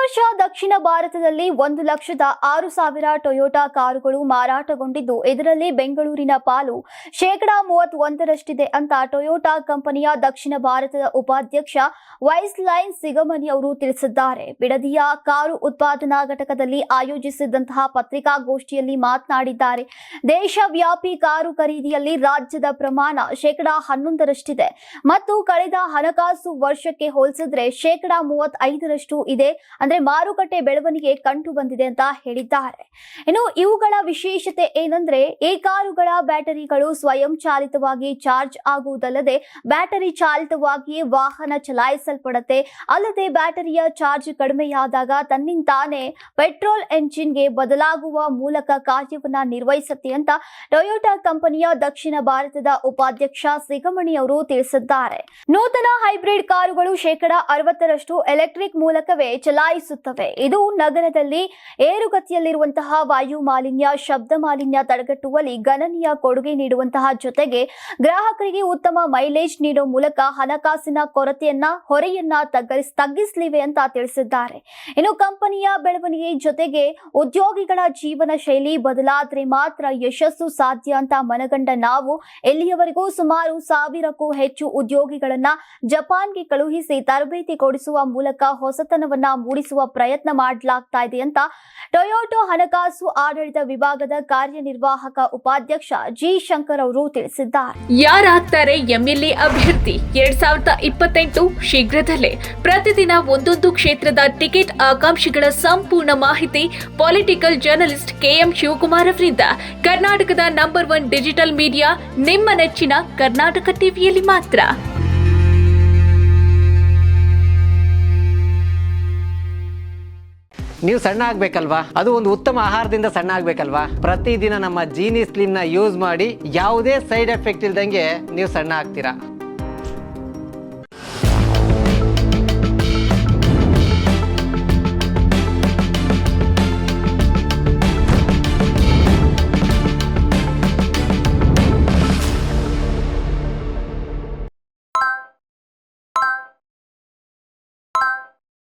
ವರ್ಷ ದಕ್ಷಿಣ ಭಾರತದಲ್ಲಿ 1,06,000 ಟೊಯೋಟಾ ಕಾರುಗಳು ಮಾರಾಟಗೊಂಡಿದ್ದು, ಇದರಲ್ಲಿ ಬೆಂಗಳೂರಿನ ಪಾಲು 31% ಅಂತ ಟೊಯೋಟಾ ಕಂಪನಿಯ ದಕ್ಷಿಣ ಭಾರತದ ಉಪಾಧ್ಯಕ್ಷ ವೈಸ್-ಲೈನ್ ಸಿಗಮನಿ ಅವರು ತಿಳಿಸಿದ್ದಾರೆ. ಬಿಡದಿಯ ಕಾರು ಉತ್ಪಾದನಾ ಘಟಕದಲ್ಲಿ ಆಯೋಜಿಸಿದಂತಹ ಪತ್ರಿಕಾಗೋಷ್ಠಿಯಲ್ಲಿ ಮಾತನಾಡಿದ್ದಾರೆ. ದೇಶವ್ಯಾಪಿ ಕಾರು ಖರೀದಿಯಲ್ಲಿ ರಾಜ್ಯದ ಪ್ರಮಾಣ 11% ಮತ್ತು ಕಳೆದ ಹಣಕಾಸು ವರ್ಷಕ್ಕೆ ಹೋಲಿಸಿದ್ರೆ 35% ಇದೆ. ಅಂದ್ರೆ ಮಾರುಕಟ್ಟೆ ಬೆಳವಣಿಗೆ ಕಂಡು ಬಂದಿದೆ ಅಂತ ಹೇಳಿದ್ದಾರೆ. ಇನ್ನು ಇವುಗಳ ವಿಶೇಷತೆ ಏನಂದ್ರೆ, ಈ ಕಾರುಗಳ ಬ್ಯಾಟರಿಗಳು ಸ್ವಯಂ ಚಾಲಿತವಾಗಿ ಚಾರ್ಜ್ ಆಗುವುದಲ್ಲದೆ ಬ್ಯಾಟರಿ ಚಾಲಿತವಾಗಿಯೇ ವಾಹನ ಚಲಾಯಿಸಲ್ಪಡುತ್ತೆ. ಅಲ್ಲದೆ ಬ್ಯಾಟರಿಯ ಚಾರ್ಜ್ ಕಡಿಮೆಯಾದಾಗ ತನ್ನಿಂತಾನೇ ಪೆಟ್ರೋಲ್ ಎಂಜಿನ್ಗೆ ಬದಲಾಗುವ ಮೂಲಕ ಕಾರ್ಯವನ್ನ ನಿರ್ವಹಿಸುತ್ತೆ ಅಂತ ಟೊಯೋಟಾ ಕಂಪನಿಯ ದಕ್ಷಿಣ ಭಾರತದ ಉಪಾಧ್ಯಕ್ಷ ಸಿಗಮಣಿ ಅವರು ತಿಳಿಸಿದ್ದಾರೆ. ನೂತನ ಹೈಬ್ರಿಡ್ ಕಾರುಗಳು 60% ಎಲೆಕ್ಟ್ರಿಕ್ ಮೂಲಕವೇ ಚಲಾಯಿಸುತ್ತವೆ. ಇದು ನಗರದಲ್ಲಿ ಏರುಗತಿಯಲ್ಲಿರುವಂತಹ ವಾಯು ಮಾಲಿನ್ಯ, ಶಬ್ದ ಮಾಲಿನ್ಯ ತಡೆಗಟ್ಟುವಲ್ಲಿ ಗಣನೀಯ ಕೊಡುಗೆ ನೀಡುವಂತಹ ಜೊತೆಗೆ ಗ್ರಾಹಕರಿಗೆ ಉತ್ತಮ ಮೈಲೇಜ್ ನೀಡುವ ಮೂಲಕ ಹಣಕಾಸಿನ ಹೊರೆಯನ್ನ ತಗ್ಗಿಸಲಿವೆ ಅಂತ ತಿಳಿಸಿದ್ದಾರೆ. ಇನ್ನು ಕಂಪನಿಯ ಬೆಳವಣಿಗೆ ಜೊತೆಗೆ ಉದ್ಯೋಗಿಗಳ ಜೀವನ ಶೈಲಿ ಬದಲಾದ್ರೆ ಮಾತ್ರ ಯಶಸ್ಸು ಸಾಧ್ಯ ಅಂತ ಮನಗಂಡ ನಾವು ಇಲ್ಲಿಯವರೆಗೂ ಸುಮಾರು 1,000ಕ್ಕೂ ಹೆಚ್ಚು ಉದ್ಯೋಗಿಗಳನ್ನ ಜಪಾನ್ಗೆ ಕಳುಹಿಸಿ ತರಬೇತಿ ಕೊಡಿಸುವ ಮೂಲಕ ಹೊಸತನವನ್ನ ಮೂಡಿಸುವ ಪ್ರಯತ್ನ ಮಾಡಲಾಗ್ತಾ ಇದೆ ಅಂತ ಟೊಯೋಟಾ ಹಣಕಾಸು ಆಡಳಿತ ವಿಭಾಗದ ಕಾರ್ಯನಿರ್ವಾಹಕ ಉಪಾಧ್ಯಕ್ಷ ಜಿ ಶಂಕರ್ ಅವರು ತಿಳಿಸಿದ್ದಾರೆ. ಯಾರಾಗ್ತಾರೆ ಎಂಎಲ್ಎ ಅಭ್ಯರ್ಥಿ 2028 ಶೀಘ್ರದಲ್ಲೇ. ಪ್ರತಿದಿನ ಒಂದೊಂದು ಕ್ಷೇತ್ರದ ಟಿಕೆಟ್ ಆಕಾಂಕ್ಷಿಗಳ ಸಂಪೂರ್ಣ ಮಾಹಿತಿ ಪೊಲಿಟಿಕಲ್ ಜರ್ನಲಿಸ್ಟ್ ಕೆಎಂ ಶಿವಕುಮಾರ್ ಅವರಿಂದ. ಕರ್ನಾಟಕದ ನಂಬರ್ 1 ಡಿಜಿಟಲ್ ಮೀಡಿಯಾ ನಿಮ್ಮ ನೆಚ್ಚಿನ ಕರ್ನಾಟಕ ಟಿವಿಯಲ್ಲಿ ಮಾತ್ರ. ನೀವು ಸಣ್ಣ ಆಗ್ಬೇಕಲ್ವಾ? ಅದು ಒಂದು ಉತ್ತಮ ಆಹಾರದಿಂದ ಸಣ್ಣ ಆಗ್ಬೇಕಲ್ವಾ? ಪ್ರತಿದಿನ ನಮ್ಮ ಜೀನಿ ಸ್ಲಿಮ್ ನ ಯೂಸ್ ಮಾಡಿ ಯಾವುದೇ ಸೈಡ್ ಎಫೆಕ್ಟ್ ಇಲ್ದಂಗೆ ನೀವು ಸಣ್ಣ ಆಗ್ತೀರಾ.